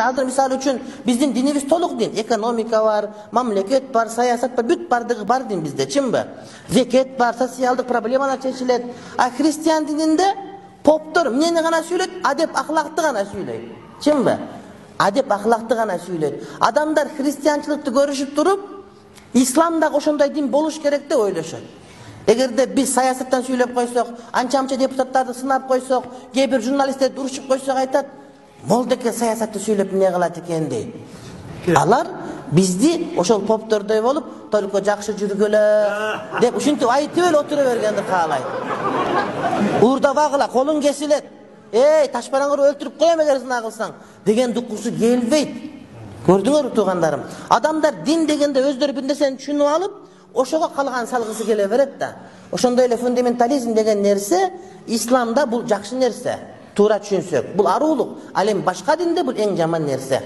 Azыр misal үчүн биздин динибиз толук дин. Экономика бар, мамлекет бар, саясат бар, бүт бардыгы бар дин бизде, чынбы? Зекет бар, социалдык проблемалар чечилет. А христиан дининде поптор эмнени гана сүйлөйт? Адеп, ахлакты гана сүйлөйт. Чынбы? Адеп, ахлакты гана сүйлөйт. Адамдар христианчылыкты көрүшүп туруп, исламда ошондой дин болуш керек деп ойлошот. Эгерде биз саясаттан сүйлөп койсок, анча-мынча депутаттарды сынап койсок, кээ бир журналисттерди урушуп койсок айтат, молдеке саясатты сүйлөп эмне кылат экен дейт. Алар бизди ошол поптордой болуп, только жакшы жүргүлө деп ушинтип айтып эле отура бергенди каалайт. Уурдабагыла, колуң кесилет. Эй, ташпараңыр өлтүрүп коем эгер зына кылсаң деген дукусу келбейт. Көрдүңөрбү туугандарым? Адамдар дин дегенде өздөрү бир нерсени түшүнүп алып, ошого калган салгысы келе берет да. Ошондой эле фундаментализм деген нерсе исламда бул жакшы нерсе. Туура түшүнсөк, бул аруулук. Ал эми башка динде бул эң жаман нерсе.